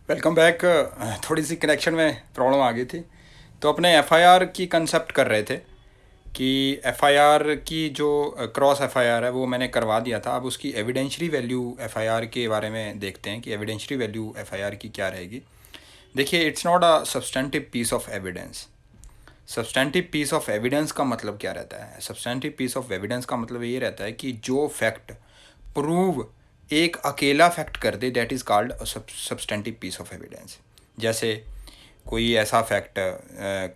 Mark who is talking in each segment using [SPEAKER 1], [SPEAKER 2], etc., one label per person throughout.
[SPEAKER 1] Welcome back. थोड़ी सी connection में problem आ गई थी। तो अपने एफआईआर की कंसेप्ट कर रहे थे कि एफआईआर की जो क्रॉस एफआईआर है वो मैंने करवा दिया था। अब उसकी एविडेंशरी वैल्यू एफआईआर के बारे में देखते हैं कि एविडेंशरी वैल्यू एफआईआर की क्या रहेगी। देखिए, it's not a substantive piece of evidence. Substantive piece of evidence का मतलब क्या रहता है? सब्सटेंटिव पीस ऑफ एविडेंस का मतलब ये रहता है कि जो फैक्ट प्रूव एक अकेला फैक्ट कर दे, that is called substantive piece of evidence. जैसे कोई ऐसा फैक्ट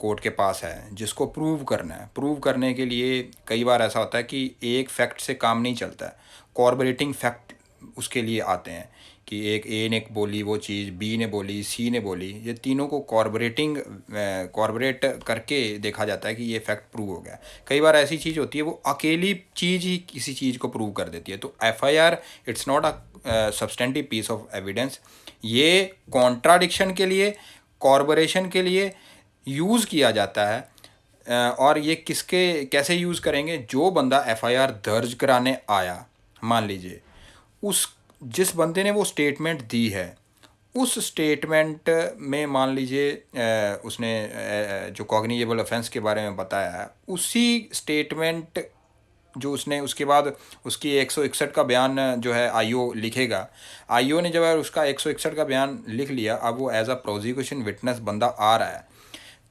[SPEAKER 1] कोर्ट के पास है जिसको प्रूव करना है। प्रूव करने के लिए कई बार ऐसा होता है कि एक फैक्ट से काम नहीं चलता है, कॉर्बोरेटिंग फैक्ट उसके लिए आते हैं कि एक ए ने बोली वो चीज़, बी ने बोली, सी ने बोली, ये तीनों को कॉर्बोरेट करके देखा जाता है कि ये फैक्ट प्रूव हो गया। कई बार ऐसी चीज़ होती है वो अकेली चीज़ ही किसी चीज़ को प्रूव कर देती है। तो FIR it's not a substantive piece of evidence. ये कॉन्ट्राडिक्शन के लिए, कॉर्पोरेशन के लिए यूज़ किया जाता है। और ये किसके कैसे यूज़ करेंगे? जो बंदा एफआईआर दर्ज कराने आया, मान लीजिए उस जिस बंदे ने वो स्टेटमेंट दी है, उस स्टेटमेंट में मान लीजिए उसने जो कॉग्निजेबल ऑफेंस के बारे में बताया है, उसी स्टेटमेंट जो उसने उसके बाद उसकी 161 का बयान जो है आईओ लिखेगा। आईओ ने जब उसका 161 का बयान लिख लिया, अब वो एज अ प्रोसिक्यूशन विटनेस बंदा आ रहा है,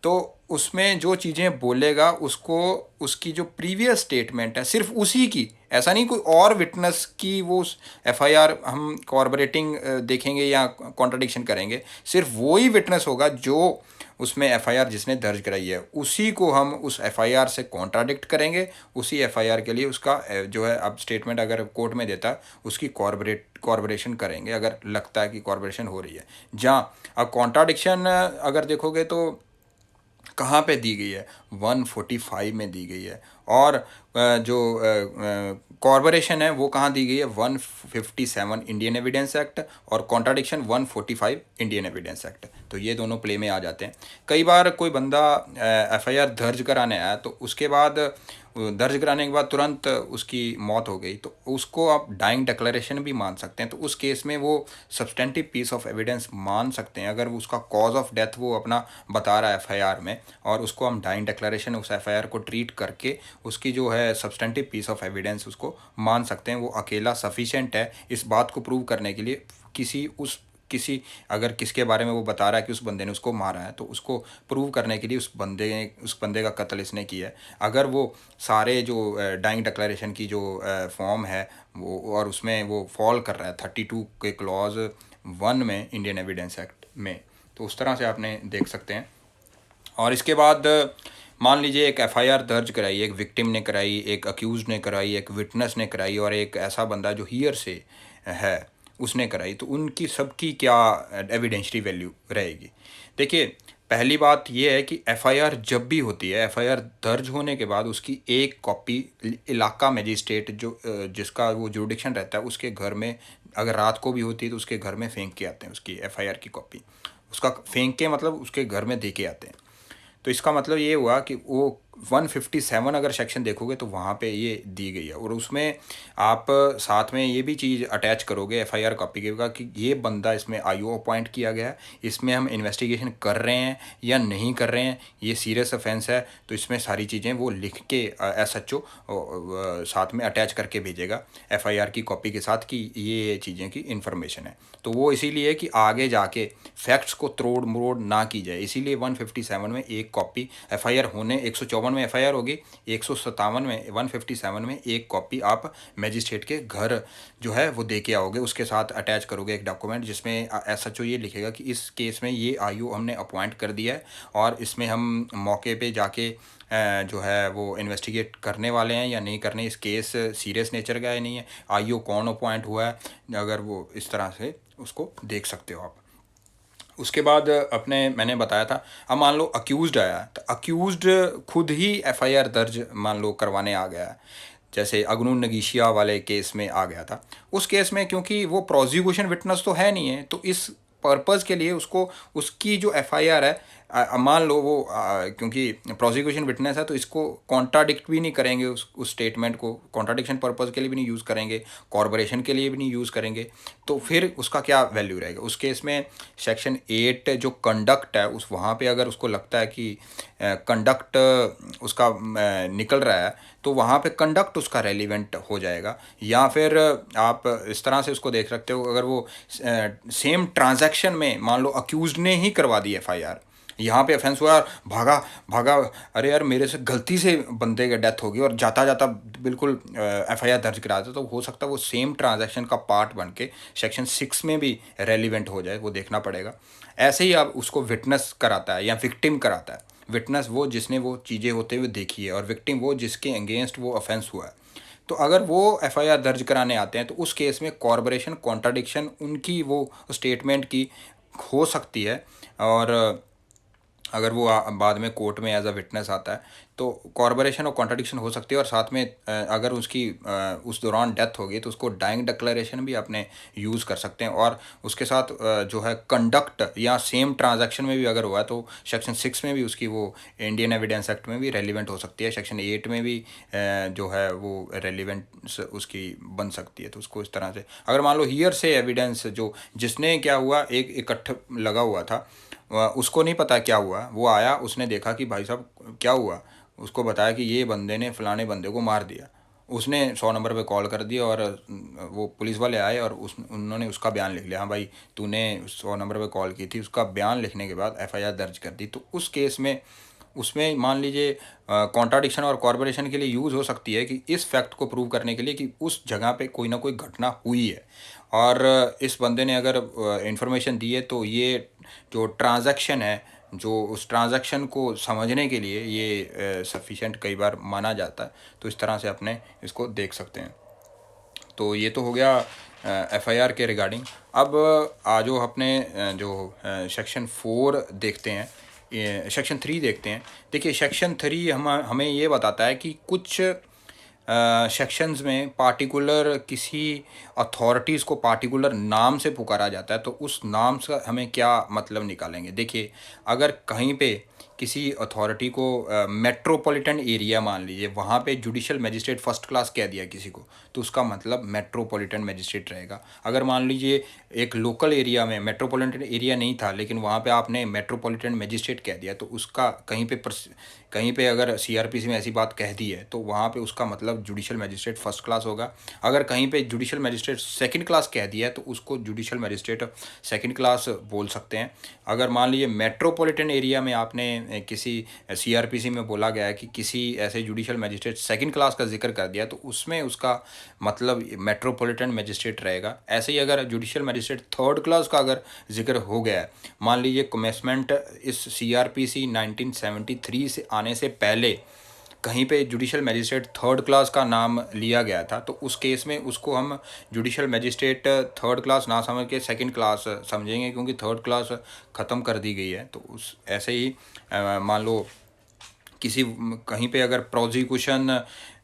[SPEAKER 1] तो उसमें जो चीज़ें बोलेगा उसको उसकी जो प्रीवियस स्टेटमेंट है सिर्फ उसी की, ऐसा नहीं कोई और विटनेस की वो एफआईआर हम कॉर्पोरेटिंग देखेंगे या कॉन्ट्रडिक्शन करेंगे। सिर्फ वो ही विटनेस होगा जो उसमें एफआईआर जिसने दर्ज कराई है, उसी को हम उस एफआईआर से कॉन्ट्राडिक्ट करेंगे। उसी एफआईआर के लिए उसका जो है अब स्टेटमेंट अगर कोर्ट में देता है उसकी कॉर्पोरेशन करेंगे, अगर लगता है कि कॉर्पोरेशन हो रही है। जहाँ अब कॉन्ट्राडिक्शन अगर देखोगे तो कहाँ पे दी गई है? 145 में दी गई है। और जो कॉर्पोरेशन है वो कहाँ दी गई है? 157 इंडियन एविडेंस एक्ट और कॉन्ट्राडिक्शन 145 इंडियन एविडेंस एक्ट। तो ये दोनों प्ले में आ जाते हैं। कई बार कोई बंदा एफआईआर दर्ज कराने आया, तो उसके बाद दर्ज कराने के बाद तुरंत उसकी मौत हो गई, तो उसको आप डाइंग डिक्लेरेशन भी मान सकते हैं। तो उस केस में वो सब्सटेंटिव पीस ऑफ एविडेंस मान सकते हैं अगर उसका कॉज ऑफ डेथ वो अपना बता रहा है एफआईआर में, और उसको हम डाइंग डिक्लेरेशन उस एफआईआर को ट्रीट करके उसकी जो है सब्सटेंटिव पीस ऑफ एविडेंस उसको मान सकते हैं। वो अकेला सफिशेंट है इस बात को प्रूव करने के लिए। किसी अगर किसके बारे में वो बता रहा है कि उस बंदे ने उसको मारा है, तो उसको प्रूव करने के लिए उस बंदे का कत्ल इसने किया है। अगर वो सारे जो डाइंग डिक्लेरेशन की जो फॉर्म है वो, और उसमें वो फॉल कर रहा है 32 के क्लॉज 1 में इंडियन एविडेंस एक्ट में, तो उस तरह से आपने देख सकते हैं। और इसके बाद मान लीजिए एक एफआईआर दर्ज कराई, एक विक्टिम ने कराई, एक अक्यूज ने कराई, एक विटनेस ने कराई, और एक ऐसा बंदा जो हियर से है उसने कराई, तो उनकी सबकी क्या एविडेंशरी वैल्यू रहेगी? देखिए, पहली बात यह है कि एफआईआर जब भी होती है, एफआईआर दर्ज होने के बाद उसकी एक कॉपी इलाका मजिस्ट्रेट जो जिसका वो जुरिडिक्शन रहता है उसके घर में, अगर रात को भी होती है तो उसके घर में फेंक के आते हैं उसकी एफआईआर की कॉपी। उसका फेंक के मतलब उसके घर में दे के आते हैं। तो इसका मतलब ये हुआ कि वो 157 अगर सेक्शन देखोगे तो वहाँ पे ये दी गई है, और उसमें आप साथ में ये भी चीज़ अटैच करोगे एफआईआर कॉपी के का कि ये बंदा इसमें आईओ अपॉइंट किया गया है, इसमें हम इन्वेस्टिगेशन कर रहे हैं या नहीं कर रहे हैं, ये सीरियस ऑफेंस है। तो इसमें सारी चीज़ें वो लिख के एसएचओ साथ में अटैच करके भेजेगा एफआईआर की कॉपी के साथ कि ये चीज़ें की इन्फॉर्मेशन है। तो वो इसीलिए कि आगे जाके फैक्ट्स को तोड़ मरोड़ ना की जाए, इसीलिए 157 में एक कॉपी एफआईआर होने, 154 में एफआईआर होगी, 157 में 157 में एक कॉपी आप मजिस्ट्रेट के घर जो है वो दे के आओगे। उसके साथ अटैच करोगे एक डॉक्यूमेंट जिसमें एसएचओ ये लिखेगा कि इस केस में ये आईओ हमने अपॉइंट कर दिया है, और इसमें हम मौके पे जाके जो है वो इन्वेस्टिगेट करने वाले हैं या नहीं करने, इस केस सीरियस नेचर का है नहीं है, आईओ कौन अपॉइंट हुआ है, अगर वो इस तरह से उसको देख सकते हो आप। उसके बाद अपने मैंने बताया था, अब मान लो अक्यूज़्ड आया, तो अक्यूज़्ड खुद ही एफआईआर दर्ज मान लो करवाने आ गया है। जैसे अगनून नगीशिया वाले केस में आ गया था। उस केस में क्योंकि वो प्रोसिक्यूशन विटनेस तो है नहीं है, तो इस पर्पज़ के लिए उसको उसकी जो एफआईआर है मान लो वो क्योंकि प्रोसिक्यूशन विटनेस है तो इसको कॉन्ट्राडिक्ट भी नहीं करेंगे, उस स्टेटमेंट को कॉन्ट्राडिक्शन पर्पज़ के लिए भी नहीं यूज़ करेंगे, कॉर्पोरेशन के लिए भी नहीं यूज़ करेंगे, तो फिर उसका क्या वैल्यू रहेगा। उस केस में सेक्शन 8 जो कंडक्ट है उस वहाँ पे अगर उसको लगता है कि कंडक्ट उसका निकल रहा है तो वहाँ पे कंडक्ट उसका रेलिवेंट हो जाएगा। या फिर आप इस तरह से उसको देख सकते हो, अगर वो सेम ट्रांजैक्शन में मान लो अक्यूज्ड ने ही करवा दी एफआईआर, यहाँ पे ऑफेंस हुआ, भागा भागा, अरे यार मेरे से गलती से बंदे की डेथ होगी और जाता जाता बिल्कुल एफआईआर दर्ज करा देता, तो हो सकता है वो सेम ट्रांजैक्शन का पार्ट बन के सेक्शन 6 में भी रेलिवेंट हो जाए, वो देखना पड़ेगा। ऐसे ही आप उसको विटनेस कराता है या विक्टिम कराता है। विटनेस वो जिसने वो चीज़ें होते हुए देखी है और विक्टिम वो जिसके अगेंस्ट वो ऑफेंस हुआ है। तो अगर वो एफआईआर दर्ज कराने आते हैं तो उस केस में कॉर्पोरेशन कॉन्ट्राडिक्शन उनकी वो स्टेटमेंट की हो सकती है। और अगर वो बाद में कोर्ट में एज अ विटनेस आता है तो कॉर्पोरेशन और कॉन्ट्राडिक्शन हो सकती है। और साथ में अगर उसकी उस दौरान डेथ होगी तो उसको डाइंग डिक्लेरेशन भी अपने यूज़ कर सकते हैं। और उसके साथ जो है कंडक्ट या सेम ट्रांजैक्शन में भी अगर हुआ है तो सेक्शन 6 में भी उसकी वो इंडियन एविडेंस एक्ट में भी रेलिवेंट हो सकती है, सेक्शन 8 में भी जो है वो रेलिवेंट उसकी बन सकती है। तो उसको इस तरह से अगर मान लो हियर से एविडेंस जो जिसने क्या हुआ एक इकट्ठा लगा हुआ था, उसको नहीं पता क्या हुआ, वो आया उसने देखा कि भाई साहब क्या हुआ, उसको बताया कि ये बंदे ने फलाने बंदे को मार दिया, उसने 100 नंबर पे कॉल कर दिया और वो पुलिस वाले आए और उन्होंने उसका बयान लिख लिया, हाँ भाई तूने 100 नंबर पे कॉल की थी, उसका बयान लिखने के बाद एफआईआर दर्ज कर दी। तो उस केस में उसमें मान लीजिए कॉन्ट्राडिक्शन और कॉर्पोरेशन के लिए यूज़ हो सकती है कि इस फैक्ट को प्रूव करने के लिए कि उस जगह पे कोई ना कोई घटना हुई है और इस बंदे ने अगर इंफॉर्मेशन दी है तो ये जो ट्रांजैक्शन है, जो उस ट्रांजैक्शन को समझने के लिए ये सफिशेंट कई बार माना जाता है। तो इस तरह से अपने इसको देख सकते हैं। तो ये तो हो गया एफआईआर के रिगार्डिंग। अब आज अपने जो सेक्शन 4 देखते हैं, सेक्शन 3 देखते हैं। देखिए सेक्शन 3 हमें ये बताता है कि कुछ सेक्शंस में पार्टिकुलर किसी अथॉरिटीज़ को पार्टिकुलर नाम से पुकारा जाता है तो उस नाम से हमें क्या मतलब निकालेंगे। देखिए अगर कहीं पे किसी अथॉरिटी को मेट्रोपॉलिटन एरिया मान लीजिए, वहाँ पे जुडिशल मजिस्ट्रेट फर्स्ट क्लास कह दिया किसी को तो उसका मतलब मेट्रोपॉलिटन मजिस्ट्रेट रहेगा। अगर मान लीजिए एक लोकल एरिया में मेट्रोपॉलिटन एरिया नहीं था लेकिन वहाँ पे आपने मेट्रोपॉलिटन मजिस्ट्रेट कह दिया तो उसका कहीं पे अगर सीआरपीसी में ऐसी बात कह दी है तो वहाँ पे उसका मतलब जुडिशल मजिस्ट्रेट फर्स्ट क्लास होगा। अगर कहीं पे जुडिशल मजिस्ट्रेट सेकंड क्लास कह दिया है तो उसको जुडिशल मजिस्ट्रेट सेकंड क्लास बोल सकते हैं। अगर मान लीजिए मेट्रोपॉलिटन एरिया में आपने किसी सीआरपीसी में बोला गया है कि किसी ऐसे जुडिशल मजिस्ट्रेट सेकंड क्लास का जिक्र कर दिया तो उसमें उसका मतलब मेट्रोपॉलिटन मजिस्ट्रेट रहेगा। ऐसे ही अगर जुडिशल मजिस्ट्रेट थर्ड क्लास का अगर जिक्र हो गया है, मान लीजिए कमेंसमेंट इस सीआरपीसी 1973 से आने से पहले कहीं पे जुडिशल मजिस्ट्रेट थर्ड क्लास का नाम लिया गया था तो उस केस में उसको हम जुडिशल मजिस्ट्रेट थर्ड क्लास ना समझ के सेकंड क्लास समझेंगे क्योंकि थर्ड क्लास ख़त्म कर दी गई है। तो उस ऐसे ही मान लो किसी कहीं पे अगर प्रोसिक्यूशन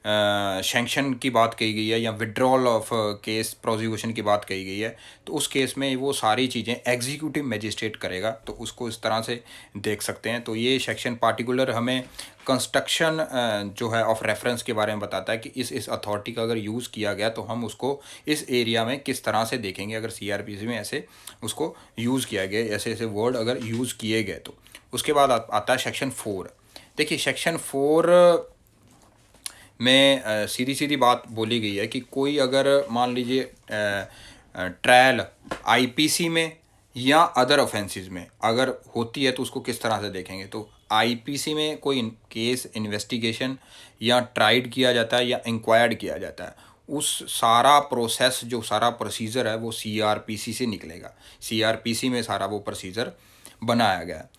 [SPEAKER 1] सैंक्शन की बात कही गई है या विड्रॉल ऑफ केस प्रोसिक्यूशन की बात कही गई है तो उस केस में वो सारी चीज़ें एग्जीक्यूटिव मजिस्ट्रेट करेगा। तो उसको इस तरह से देख सकते हैं। तो ये सेक्शन पार्टिकुलर हमें कंस्ट्रक्शन जो है ऑफ रेफरेंस के बारे में बताता है कि इस अथॉरिटी का अगर यूज़ किया गया तो हम उसको इस एरिया में किस तरह से देखेंगे अगर सीआरपीसी में ऐसे उसको यूज़ किया गया, ऐसे ऐसे वर्ड अगर यूज़ किए गए तो। उसके बाद आता है सेक्शन 4। देखिए सेक्शन 4 में सीधी सीधी बात बोली गई है कि कोई अगर मान लीजिए ट्रायल आईपीसी में या अदर ऑफेंसेस में अगर होती है तो उसको किस तरह से देखेंगे। तो आईपीसी में कोई केस इन्वेस्टिगेशन या ट्राइड किया जाता है या इंक्वायर्ड किया जाता है, उस सारा प्रोसेस जो सारा प्रोसीजर है वो सीआरपीसी से निकलेगा। सीआरपीसी में सारा वो प्रोसीजर बनाया गया है।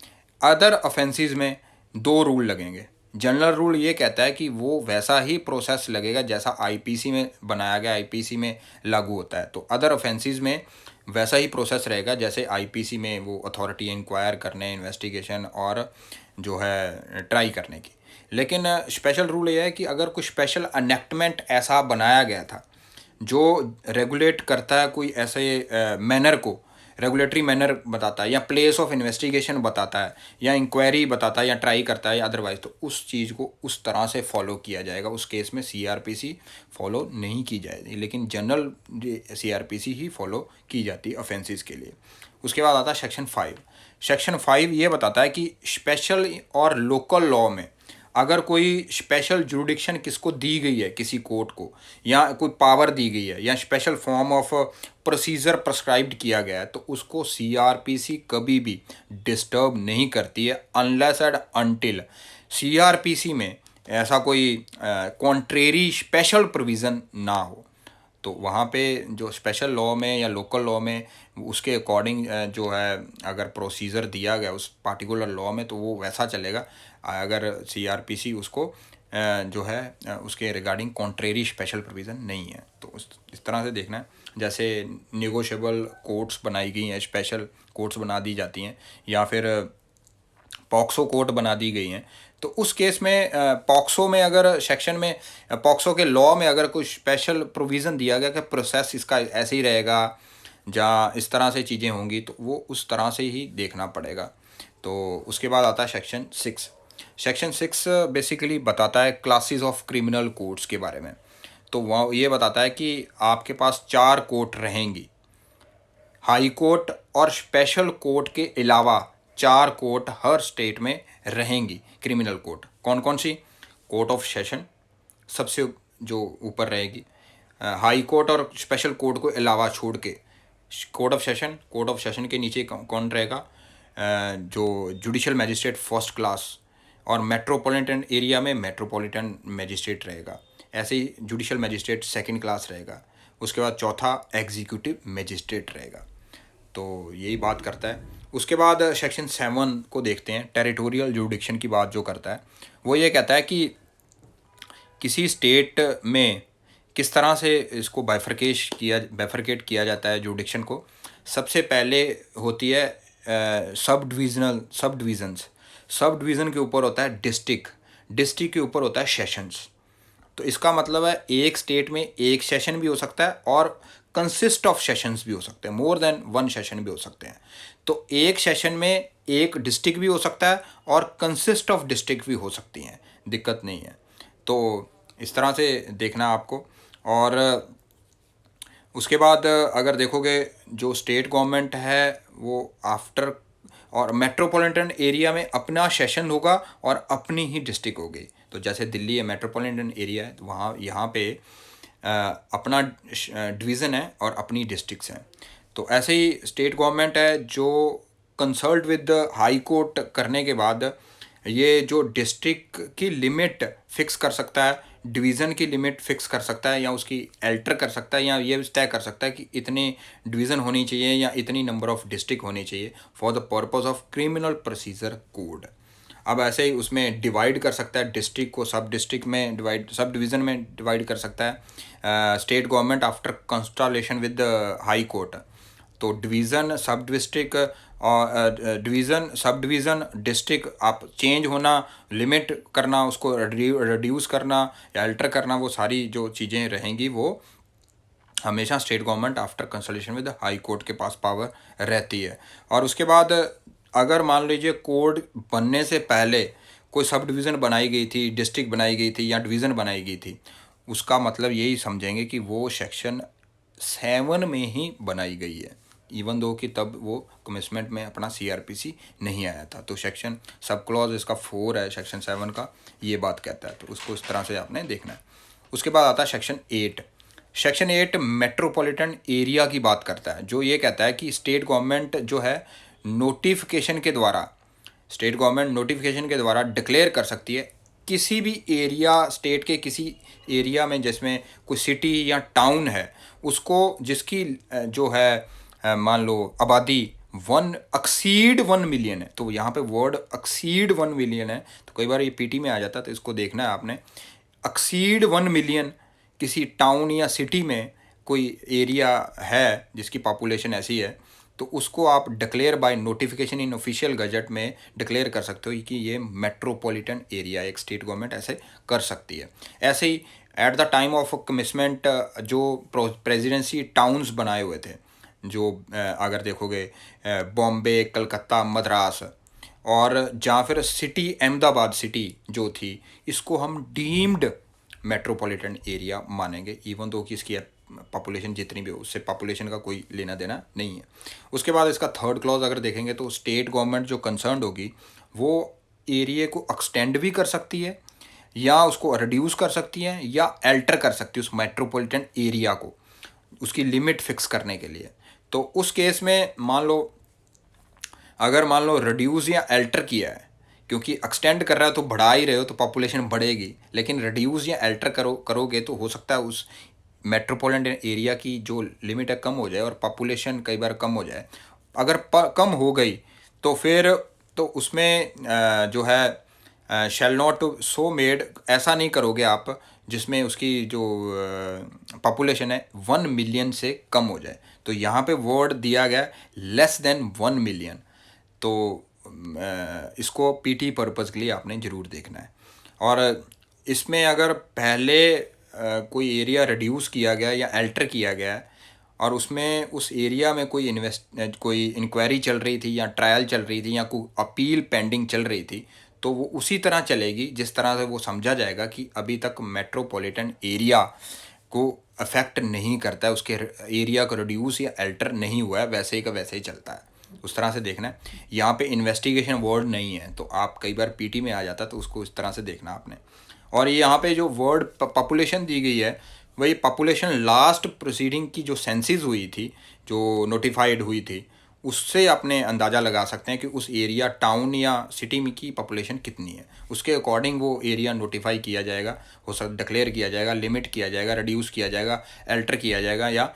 [SPEAKER 1] अदर ऑफेंसेस में 2 रूल लगेंगे। जनरल रूल ये कहता है कि वो वैसा ही प्रोसेस लगेगा जैसा आईपीसी में बनाया गया आईपीसी में लागू होता है। तो अदर ऑफेंसेस में वैसा ही प्रोसेस रहेगा जैसे आईपीसी में वो अथॉरिटी इंक्वायर करने, इन्वेस्टिगेशन और जो है ट्राई करने की। लेकिन स्पेशल रूल ये है कि अगर कुछ स्पेशल अनेक्टमेंट ऐसा बनाया गया था जो रेगुलेट करता है कोई ऐसे मैनर को रेगुलेटरी मैनर बताता है, या प्लेस ऑफ इन्वेस्टिगेशन बताता है, या इंक्वायरी बताता है, या ट्राई करता है, या अदरवाइज, तो उस चीज़ को उस तरह से फॉलो किया जाएगा। उस केस में सीआरपीसी फॉलो नहीं की जाएगी, लेकिन जनरल सीआरपीसी ही फॉलो की जाती है ऑफेंसेस के लिए। उसके बाद आता है सेक्शन 5। सेक्शन 5 ये बताता है कि स्पेशल और लोकल लॉ में अगर कोई स्पेशल जुरिडिक्शन किसको दी गई है, किसी कोर्ट को, या कोई पावर दी गई है, या special form of procedure prescribed किया गया है, तो उसको सीआरपीसी कभी भी डिस्टर्ब नहीं करती है, अनलेस एंड अनटिल सीआरपीसी में ऐसा कोई कॉन्ट्रेरी स्पेशल प्रोविज़न ना हो। तो वहाँ पे जो स्पेशल लॉ में या लोकल लॉ में उसके अकॉर्डिंग जो है अगर प्रोसीजर दिया गया उस पार्टिकुलर लॉ में, तो वो वैसा चलेगा। अगर सीआरपीसी उसको जो है उसके रिगार्डिंग कॉन्ट्रेरी स्पेशल प्रोविज़न नहीं है, तो इस तरह से देखना है। जैसे निगोशिएबल कोर्ट्स बनाई गई हैं, स्पेशल कोर्ट्स बना दी जाती हैं, या फिर पॉक्सो कोर्ट बना दी गई हैं, तो उस केस में पॉक्सो में अगर सेक्शन में पॉक्सो के लॉ में अगर कुछ स्पेशल प्रोविज़न दिया गया कि प्रोसेस इसका ऐसे ही रहेगा, या इस तरह से चीज़ें होंगी, तो वो उस तरह से ही देखना पड़ेगा। तो उसके बाद आता है सेक्शन 6। सेक्शन 6 बेसिकली बताता है क्लासेस ऑफ क्रिमिनल कोर्ट्स के बारे में। तो वह ये बताता है कि आपके पास 4 कोर्ट रहेंगी, हाई कोर्ट और स्पेशल कोर्ट के अलावा 4 कोर्ट हर स्टेट में रहेंगी। क्रिमिनल कोर्ट कौन कौन सी? कोर्ट ऑफ सेशन सबसे जो ऊपर रहेगी, हाई कोर्ट और स्पेशल कोर्ट को अलावा छोड़ के कोर्ट ऑफ सेशन के नीचे कौन रहेगा? जो जुडिशल मैजिस्ट्रेट फर्स्ट क्लास, और मेट्रोपॉलिटन एरिया में मेट्रोपॉलिटन मैजिस्ट्रेट रहेगा। ऐसे ही जुडिशल मैजिस्ट्रेट सेकंड क्लास रहेगा। उसके बाद चौथा एग्जीक्यूटिव मैजिस्ट्रेट रहेगा। तो यही बात करता है। उसके बाद सेक्शन 7 को देखते हैं, टेरिटोरियल जुडिक्शन की बात जो करता है, वो ये कहता है कि किसी स्टेट में किस तरह से इसको बाइफरकेट किया जाता है जुडिक्शन को। सबसे पहले होती है सब डिवीज़न के ऊपर होता है डिस्ट्रिक्ट के ऊपर होता है सेशंस। तो इसका मतलब है एक स्टेट में एक सेशन भी हो सकता है और कंसिस्ट ऑफ सेशंस भी हो सकते हैं, मोर देन वन सेशन भी हो सकते हैं। तो एक सेशन में एक डिस्ट्रिक्ट भी हो सकता है और कंसिस्ट ऑफ डिस्ट्रिक्ट भी हो सकती हैं, दिक्कत नहीं है। तो इस तरह से देखना आपको। और उसके बाद अगर देखोगे जो स्टेट गवर्नमेंट है वो आफ्टर और मेट्रोपॉलिटन एरिया में अपना सेशन होगा और अपनी ही डिस्ट्रिक्ट होगी। तो जैसे दिल्ली है मेट्रोपॉलिटन एरिया है, तो वहाँ यहाँ पे अपना डिवीज़न है और अपनी डिस्ट्रिक्ट्स हैं। तो ऐसे ही स्टेट गवर्नमेंट है जो कंसल्ट विद हाई कोर्ट करने के बाद ये जो डिस्ट्रिक्ट की लिमिट फिक्स कर सकता है, डिवीज़न की लिमिट फिक्स कर सकता है, या उसकी एल्टर कर सकता है, या ये तय कर सकता है कि इतने डिवीज़न होनी चाहिए या इतनी नंबर ऑफ़ डिस्ट्रिक्ट होनी चाहिए for the purpose of criminal procedure code. अब ऐसे ही उसमें डिवाइड कर सकता है, डिस्ट्रिक्ट को सब डिस्ट्रिक्ट में डिवाइड, सब डिवीज़न में डिवाइड कर सकता है state government after consultation with high court. तो डिवीज़न सब डिस्ट्रिक्ट और डिवीज़न सब डिवीज़न डिस्ट्रिक्ट आप चेंज होना, लिमिट करना, उसको रिड्यूस करना या अल्टर करना, वो सारी जो चीज़ें रहेंगी वो हमेशा state government after consultation with high court के पास पावर रहती है। और उसके बाद अगर मान लीजिए कोड बनने से पहले कोई सब डिवीज़न बनाई गई थी, डिस्ट्रिक्ट बनाई गई थी या डिवीज़न बनाई गई थी, उसका मतलब यही समझेंगे कि वो सेक्शन 7 में ही बनाई गई है, इवन दो कि तब वो कमिटमेंट में अपना सीआरपीसी नहीं आया था। तो सेक्शन सब क्लॉज इसका 4 है सेक्शन 7 का, ये बात कहता है। तो उसको इस तरह से आपने देखना है। उसके बाद आता है सेक्शन 8। सेक्शन 8 मेट्रोपॉलिटन एरिया की बात करता है, जो ये कहता है कि स्टेट गवर्नमेंट जो है नोटिफिकेशन के द्वारा डिक्लेयर कर सकती है किसी भी एरिया, स्टेट के किसी एरिया में जिसमें कोई सिटी या टाउन है, उसको जिसकी जो है मान लो आबादी एक्सीड 1 मिलियन है। तो यहाँ पे वर्ड एक्सीड 1 मिलियन है, तो कई बार ये पीटी में आ जाता है, तो इसको देखना है आपने। एक्सीड 1 मिलियन किसी टाउन या सिटी में कोई एरिया है जिसकी पॉपुलेशन ऐसी है, तो उसको आप declare by notification in official gazette में डिक्लेयर कर सकते हो कि ये मेट्रोपॉलिटन एरिया, एक स्टेट गवर्नमेंट ऐसे कर सकती है। ऐसे ही at the time of commitment जो प्रेसिडेंसी टाउन्स बनाए हुए थे, जो अगर देखोगे बॉम्बे, कलकत्ता, मद्रास, और जहाँ फिर सिटी अहमदाबाद सिटी जो थी, इसको हम डीम्ड मेट्रोपॉलिटन एरिया मानेंगे, इवन दो कि इसकी पॉपुलेशन जितनी भी हो उससे पॉपुलेशन का कोई लेना देना नहीं है। उसके बाद इसका थर्ड क्लॉज अगर देखेंगे तो स्टेट गवर्नमेंट जो कंसर्न होगी वो एरिया को एक्सटेंड भी कर सकती है, या उसको रिड्यूस कर सकती है, या अल्टर कर सकती है उस मेट्रोपॉलिटन एरिया को, उसकी लिमिट फिक्स करने के लिए। तो उस केस में मान लो रिड्यूस या अल्टर किया है, क्योंकि एक्सटेंड कर रहा है तो बढ़ा ही रहे हो तो पॉपुलेशन बढ़ेगी, लेकिन रिड्यूस या अल्टर करोगे तो हो सकता है उस मेट्रोपॉलिटन एरिया की जो लिमिट है कम हो जाए और पॉपुलेशन कई बार कम हो जाए। अगर कम हो गई तो फिर तो उसमें जो है शैल नॉट सो मेड, ऐसा नहीं करोगे आप जिसमें उसकी जो पॉपुलेशन है 1 मिलियन से कम हो जाए। तो यहाँ पे वर्ड दिया गया लेस देन 1 मिलियन। तो इसको पीटी पर्पज़ के लिए आपने ज़रूर देखना है। और इसमें अगर पहले कोई एरिया रिड्यूस किया गया या अल्टर किया गया और उसमें उस एरिया में कोई इंक्वायरी चल रही थी या ट्रायल चल रही थी या कोई अपील पेंडिंग चल रही थी, तो वो उसी तरह चलेगी जिस तरह से वो समझा जाएगा कि अभी तक मेट्रोपॉलिटन एरिया को अफेक्ट नहीं करता है, उसके एरिया को रिड्यूस या अल्टर नहीं हुआ है, वैसे ही का वैसे ही चलता है। उस तरह से देखना है। यहाँ पे इन्वेस्टिगेशन वर्ड नहीं है, तो आप कई बार पीटी में आ जाता तो उसको इस तरह से देखना आपने। और ये यहाँ पे जो वर्ड पॉपुलेशन दी गई है वही पॉपुलेशन लास्ट प्रोसीडिंग की जो सेंसिस हुई थी, जो नोटिफाइड हुई थी, उससे अपने अंदाज़ा लगा सकते हैं कि उस एरिया टाउन या सिटी में की पॉपुलेशन कितनी है। उसके अकॉर्डिंग वो एरिया नोटिफाई किया जाएगा, डिक्लेयर किया जाएगा, लिमिट किया जाएगा, रिड्यूस किया जाएगा, अल्टर किया जाएगा या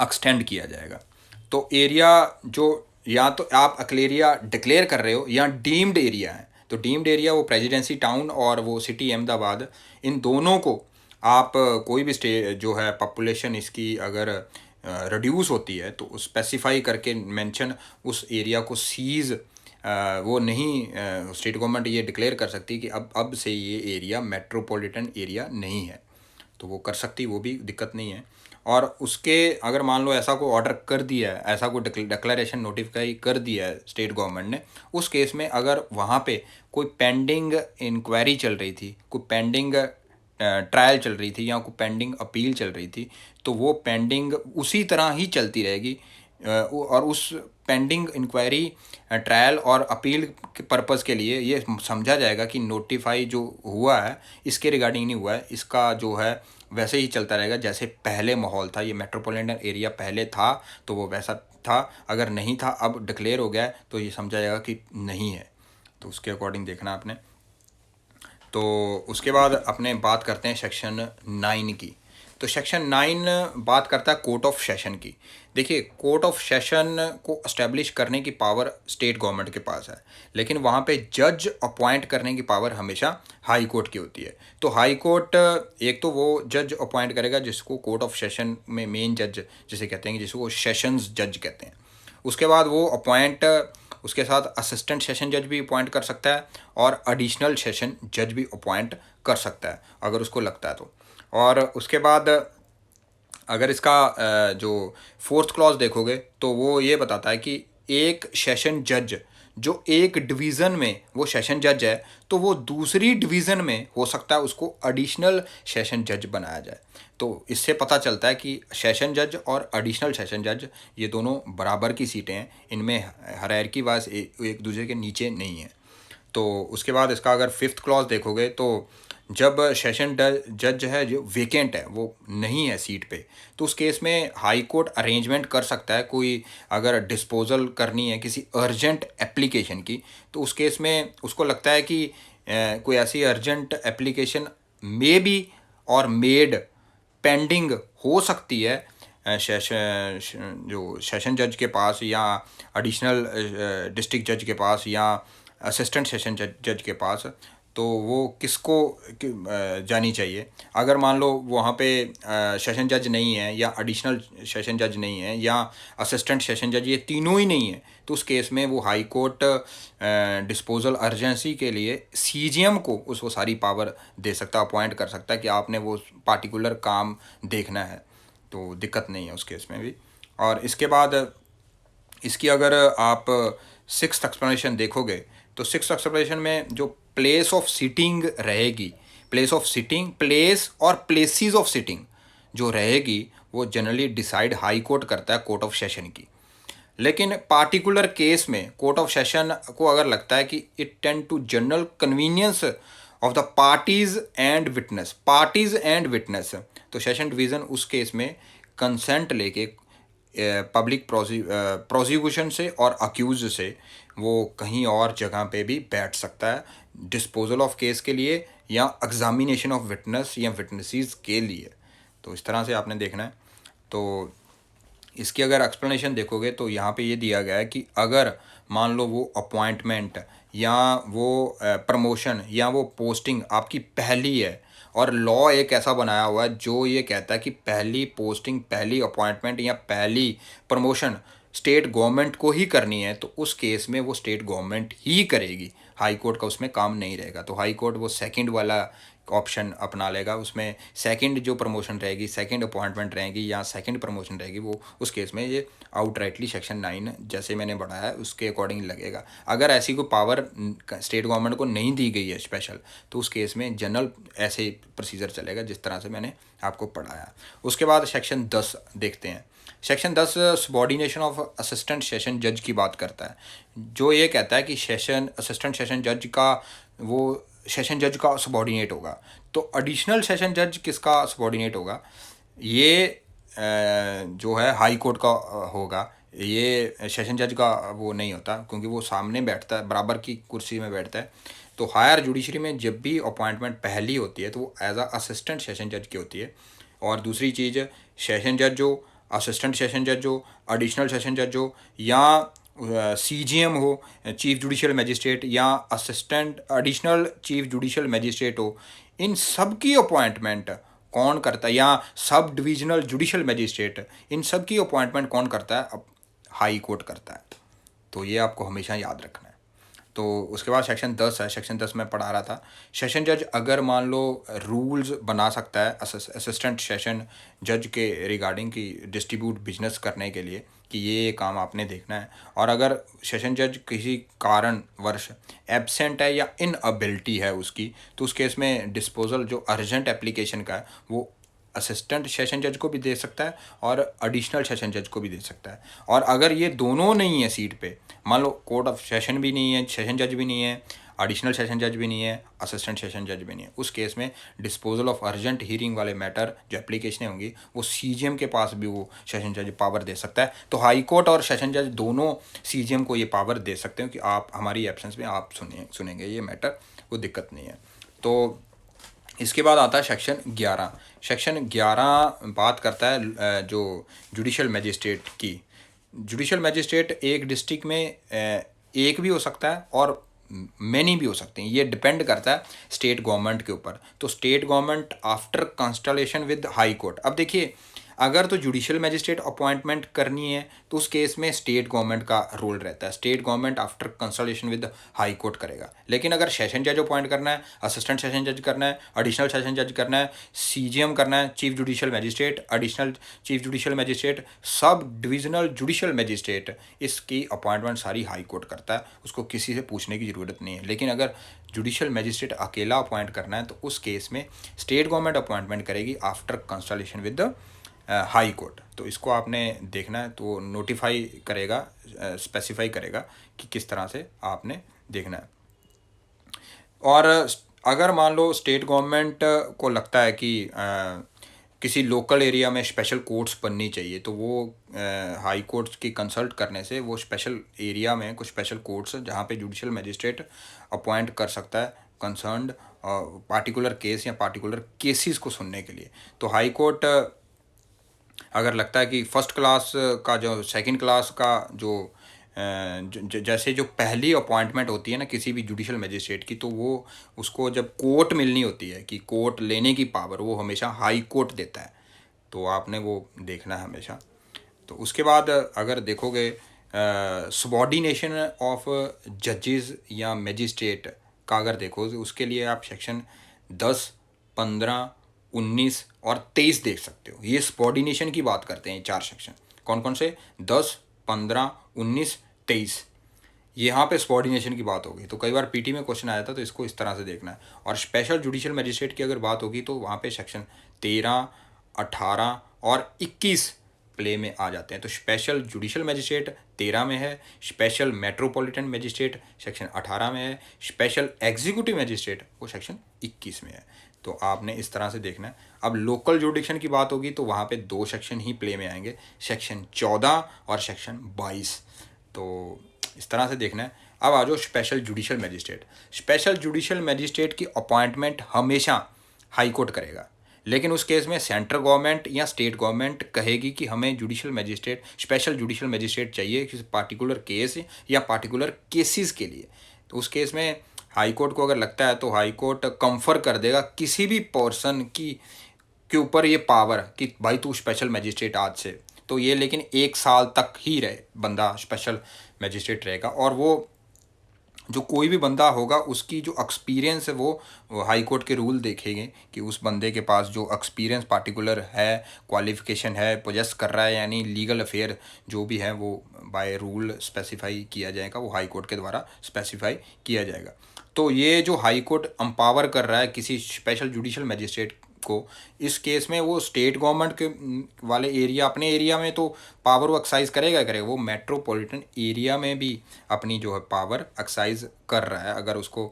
[SPEAKER 1] एक्सटेंड किया जाएगा। तो एरिया जो या तो आप अकेलेरिया डिक्लेयर कर रहे हो या डीम्ड एरिया है, तो डीम्ड एरिया वो प्रेसिडेंसी टाउन और वो सिटी अहमदाबाद, इन दोनों को आप कोई भी जो है पॉपुलेशन इसकी अगर रिड्यूस होती है तो स्पेसिफाई करके मेंशन उस एरिया को सीज़ वो नहीं, स्टेट गवर्नमेंट ये डिक्लेयर कर सकती है कि अब से ये एरिया मेट्रोपॉलिटन एरिया नहीं है, तो वो कर सकती, वो भी दिक्कत नहीं है। और उसके अगर मान लो ऐसा कोई ऑर्डर कर दिया है, ऐसा कोई डिक्लेरेशन नोटिफाई कर दिया है स्टेट गवर्नमेंट ने, उस केस में अगर वहाँ पे कोई पेंडिंग इंक्वायरी चल रही थी, कोई पेंडिंग ट्रायल चल रही थी या कोई पेंडिंग अपील चल रही थी, तो वो पेंडिंग उसी तरह ही चलती रहेगी। और उस पेंडिंग इंक्वायरी, ट्रायल और अपील के पर्पज़ के लिए ये समझा जाएगा कि नोटिफाई जो हुआ है इसके रिगार्डिंग नहीं हुआ है, इसका जो है वैसे ही चलता रहेगा जैसे पहले माहौल था। ये मेट्रोपॉलिटन एरिया पहले था तो वो वैसा था, अगर नहीं था अब डिक्लेयर हो गया है तो ये समझा जाएगा कि नहीं है, तो उसके अकॉर्डिंग देखना आपने। तो उसके बाद अपने बात करते हैं सेक्शन 9 की। तो सेक्शन 9 बात करता है कोर्ट ऑफ सेशन की। देखिए, कोर्ट ऑफ सेशन को इस्टेब्लिश करने की पावर स्टेट गवर्नमेंट के पास है, लेकिन वहाँ पे जज अपॉइंट करने की पावर हमेशा हाई कोर्ट की होती है। तो हाई कोर्ट एक तो वो जज अपॉइंट करेगा जिसको कोर्ट ऑफ सेशन में मेन जज जिसे कहते हैं, जिसको सेशंस जज कहते हैं। उसके बाद वो अपॉइंट, उसके साथ असिस्टेंट सेशन जज भी अपॉइंट कर सकता है और एडिशनल सेशन जज भी अपॉइंट कर सकता है अगर उसको लगता है तो। और उसके बाद अगर इसका जो फोर्थ क्लॉज देखोगे तो वो ये बताता है कि एक सेशन जज जो एक डिवीज़न में वो सेशन जज है तो वो दूसरी डिवीज़न में हो सकता है उसको एडिशनल सेशन जज बनाया जाए। तो इससे पता चलता है कि सेशन जज और एडिशनल सेशन जज ये दोनों बराबर की सीटें हैं, इनमें हायरार्की वाइज एक दूसरे के नीचे नहीं है। तो उसके बाद इसका अगर फिफ्थ क्लॉज देखोगे तो जब सेशन जज है जो वेकेंट है, वो नहीं है सीट पे, तो उस केस में हाई कोर्ट अरेंजमेंट कर सकता है। कोई अगर डिस्पोजल करनी है किसी अर्जेंट एप्लीकेशन की, तो उस केस में उसको लगता है कि कोई ऐसी अर्जेंट एप्लीकेशन मे बी और मेड पेंडिंग हो सकती है सेशन जज के पास या एडिशनल डिस्ट्रिक्ट जज के पास या असिस्टेंट सेशन जज के पास, तो वो किसको जानी चाहिए। अगर मान लो वहाँ पे सेशन जज नहीं है या एडिशनल सेशन जज नहीं है या असिस्टेंट सेशन जज, ये तीनों ही नहीं है, तो उस केस में वो हाई कोर्ट डिस्पोजल अर्जेंसी के लिए सीजीएम को उसको सारी पावर दे सकता है, अपॉइंट कर सकता है कि आपने वो पार्टिकुलर काम देखना है, तो दिक्कत नहीं है उस केस में भी। और इसके बाद इसकी अगर आप सिक्स्थ एक्सप्लेनेशन देखोगे तो सिक्स्थ एक्सप्लेनेशन में जो प्लेस ऑफ सिटिंग रहेगी, प्लेस और प्लेसेस ऑफ सिटिंग जो रहेगी वो जनरली डिसाइड हाई कोर्ट करता है कोर्ट ऑफ सेशन की। लेकिन पार्टिकुलर केस में कोर्ट ऑफ सेशन को अगर लगता है कि it tend to general convenience of the parties and witness, तो सेशन डिवीज़न उस केस में कंसेंट लेके पब्लिक प्रोसिक्यूशन से और अक्यूज से वो कहीं और जगह पे भी बैठ सकता है डिस्पोजल ऑफ केस के लिए या एग्जामिनेशन ऑफ विटनेस या विटनेसेस के लिए। तो इस तरह से आपने देखना है। तो इसकी अगर एक्सप्लेनेशन देखोगे तो यहाँ पे ये दिया गया है कि अगर मान लो वो अपॉइंटमेंट या वो प्रमोशन या वो पोस्टिंग आपकी पहली है और लॉ एक ऐसा बनाया हुआ है जो ये कहता है कि पहली पोस्टिंग, पहली अपॉइंटमेंट या पहली प्रमोशन स्टेट गवर्नमेंट को ही करनी है, तो उस केस में वो स्टेट गवर्नमेंट ही करेगी, हाई कोर्ट का उसमें काम नहीं रहेगा। तो हाई कोर्ट वो सेकंड वाला ऑप्शन अपना लेगा, उसमें सेकंड जो प्रमोशन रहेगी, सेकंड अपॉइंटमेंट रहेगी या सेकंड प्रमोशन रहेगी, वो उस केस में ये आउटराइटली सेक्शन 9 जैसे मैंने बढ़ाया है उसके अकॉर्डिंग लगेगा। अगर ऐसी कोई पावर स्टेट गवर्नमेंट को नहीं दी गई है स्पेशल, तो उस केस में जनरल ऐसे प्रोसीजर चलेगा जिस तरह से मैंने आपको पढ़ाया। उसके बाद सेक्शन 10 देखते हैं। Section 10 subordination of assistant session जज की बात करता है, जो ये कहता है कि असिस्टेंट सेशन जज का वो सेशन जज का सबॉर्डिनेट होगा। तो एडिशनल सेशन जज किसका सबॉर्डिनेट होगा? ये जो है हाई कोर्ट का होगा। ये सेशन जज का वो नहीं होता क्योंकि वो सामने बैठता है, बराबर की कुर्सी में बैठता है। तो हायर जुडिशरी में जब भी अपॉइंटमेंट पहली होती है तो वो एज अ असिस्टेंट सेशन जज की होती है। और दूसरी चीज़, सेशन जज हो, असिस्टेंट सेशन जज हो, एडिशनल सेशन जज हो या CGM हो, चीफ जुडिशियल मजिस्ट्रेट, या assistant additional chief judicial magistrate हो, इन सब की अपॉइंटमेंट कौन करता है, या सब डिविजनल जुडिशियल मजिस्ट्रेट, इन सब की अपॉइंटमेंट कौन करता है? अब हाई कोर्ट करता है। तो ये आपको हमेशा याद रखना है। तो उसके बाद सेक्शन 10 है। सेक्शन 10 में पढ़ा रहा था, सेशन जज अगर मान लो रूल्स बना सकता है असिस्टेंट सेशन जज के रिगार्डिंग की डिस्ट्रीब्यूट बिजनेस करने के लिए कि ये काम आपने देखना है, और अगर सेशन जज किसी कारणवश एब्सेंट है या इनअबिलिटी है उसकी, तो उस केस में डिस्पोजल जो अर्जेंट एप्लीकेशन का है वो असिस्टेंट सेशन जज को भी दे सकता है और एडिशनल सेशन जज को भी दे सकता है। और अगर ये दोनों नहीं है सीट पे, मान लो कोर्ट ऑफ सेशन भी नहीं है, सेशन जज भी नहीं है, एडिशनल सेशन जज भी नहीं है, असिस्टेंट सेशन जज भी नहीं है, उस केस में डिस्पोजल ऑफ अर्जेंट हीरिंग वाले मैटर जो एप्लीकेशनें होंगी वो CGM के पास भी वो सेशन जज पावर दे सकता है। तो हाई कोर्ट और सेशन जज दोनों CGM को ये पावर दे सकते हैं कि आप हमारी एब्सेंस में आप सुनेंगे ये मैटर, वो दिक्कत नहीं है। तो इसके बाद आता है सेक्शन 11। सेक्शन 11 बात करता है जो जुडिशियल मजिस्ट्रेट की। जुडिशियल मजिस्ट्रेट एक डिस्ट्रिक्ट में एक भी हो सकता है और मैनी भी हो सकते हैं, ये डिपेंड करता है स्टेट गवर्नमेंट के ऊपर। तो state government after consultation with high court, अब देखिए अगर तो जुडिशियल मजिस्ट्रेट अपॉइंटमेंट करनी है तो उस केस में स्टेट गवर्नमेंट का रोल रहता है, state government after consultation with high court करेगा। लेकिन अगर सेशन जज अपॉइंट करना है, असिस्टेंट सेशन जज करना है, एडिशनल सेशन जज करना है, CGM करना है, chief judicial magistrate, additional chief judicial magistrate, sub divisional judicial magistrate, इसकी अपॉइंटमेंट सारी हाई कोर्ट करता है, उसको किसी से पूछने की ज़रूरत नहीं है। लेकिन अगर जुडिशियल मजिस्ट्रेट अकेला अपॉइंट करना है तो उस केस में स्टेट गवर्नमेंट अपॉइंटमेंट करेगी after consultation with high court. तो इसको आपने देखना है, तो नोटिफाई करेगा, स्पेसिफाई करेगा कि किस तरह से आपने देखना है। और अगर मान लो स्टेट गवर्नमेंट को लगता है कि किसी लोकल एरिया में स्पेशल कोर्ट्स बननी चाहिए, तो वो हाई कोर्ट्स की कंसल्ट करने से वो स्पेशल एरिया में कुछ स्पेशल कोर्ट्स जहाँ पे जुडिशियल मजिस्ट्रेट अपॉइंट कर सकता है कंसर्न्ड पार्टिकुलर केस या पार्टिकुलर केसेस को सुनने के लिए। तो हाई कोर्ट अगर लगता है कि फर्स्ट क्लास का जो सेकंड क्लास का जो जैसे जो पहली अपॉइंटमेंट होती है ना किसी भी जुडिशियल मजिस्ट्रेट की, तो वो उसको जब कोर्ट मिलनी होती है कि कोर्ट लेने की पावर वो हमेशा हाई कोर्ट देता है, तो आपने वो देखना है हमेशा। तो उसके बाद अगर देखोगे सबॉर्डिनेशन ऑफ जजेस या मजिस्ट्रेट का अगर देखोगे, उसके लिए आप सेक्शन 10, 15, 19 और 23 देख सकते हो। ये सबॉर्डिनेशन की बात करते हैं, 4 सेक्शन। कौन कौन से? 10, 15, 19, 23। यहाँ पे सबॉर्डिनेशन की बात होगी। तो कई बार पीटी में क्वेश्चन आया था, तो इसको इस तरह से देखना है। और स्पेशल जुडिशियल मजिस्ट्रेट की अगर बात होगी तो वहाँ पे सेक्शन 13, 18 और 21 प्ले में आ जाते हैं। तो स्पेशल जुडिशियल मजिस्ट्रेट 13 में है, स्पेशल मेट्रोपॉलिटन मजिस्ट्रेट सेक्शन 18 में है, स्पेशल एग्जीक्यूटिव मजिस्ट्रेट वो सेक्शन 21 में है। तो आपने इस तरह से देखना है। अब लोकल जुडिक्शन की बात होगी तो वहाँ पे 2 सेक्शन ही प्ले में आएंगे, सेक्शन 14 और सेक्शन 22। तो इस तरह से देखना है। अब आ जाओ special judicial magistrate. Special judicial magistrate की अपॉइंटमेंट हमेशा हाई कोर्ट करेगा, लेकिन उस केस में सेंट्रल गवर्नमेंट या स्टेट गवर्नमेंट कहेगी कि हमें judicial magistrate, special judicial magistrate चाहिए किसी पार्टिकुलर केस या पार्टिकुलर केसेस के लिए। तो उस केस में हाई कोर्ट को अगर लगता है तो हाई कोर्ट कंफर कर देगा किसी भी पर्सन की के ऊपर ये पावर कि भाई तू स्पेशल मजिस्ट्रेट आज से। तो ये लेकिन 1 साल तक ही रहे बंदा स्पेशल मजिस्ट्रेट रहेगा। और वो जो कोई भी बंदा होगा उसकी जो एक्सपीरियंस है वो हाई कोर्ट के रूल देखेंगे कि उस बंदे के पास जो एक्सपीरियंस पार्टिकुलर है, क्वालिफिकेशन है, पोजेस कर रहा है, यानी लीगल अफेयर जो भी है वो बाय रूल स्पेसिफाई किया जाएगा, वो हाई कोर्ट के द्वारा स्पेसिफाई किया जाएगा। तो ये जो हाई कोर्ट एम्पावर कर रहा है किसी स्पेशल जुडिशियल मजिस्ट्रेट को, इस केस में वो स्टेट गवर्नमेंट के वाले एरिया, अपने एरिया में तो पावर वो एक्साइज करेगा, वो मेट्रोपॉलिटन एरिया में भी अपनी जो है पावर एक्साइज कर रहा है। अगर उसको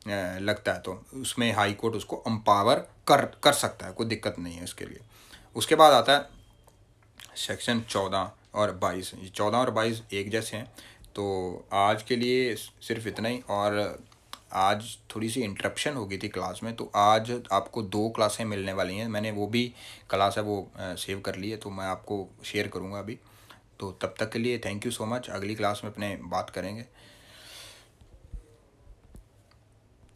[SPEAKER 1] लगता है तो उसमें हाई कोर्ट उसको एम्पावर कर सकता है, कोई दिक्कत नहीं है उसके लिए। उसके बाद आता है सेक्शन 14 और 22। 14 और 22 एक जैसे हैं। तो आज के लिए सिर्फ इतना ही। और आज थोड़ी सी इंटरप्शन हो गई थी क्लास में, तो आज आपको 2 क्लासें मिलने वाली हैं। मैंने वो भी क्लास है वो सेव कर ली है, तो मैं आपको शेयर करूँगा अभी। तो तब तक के लिए थैंक यू सो मच। अगली क्लास में अपने बात करेंगे।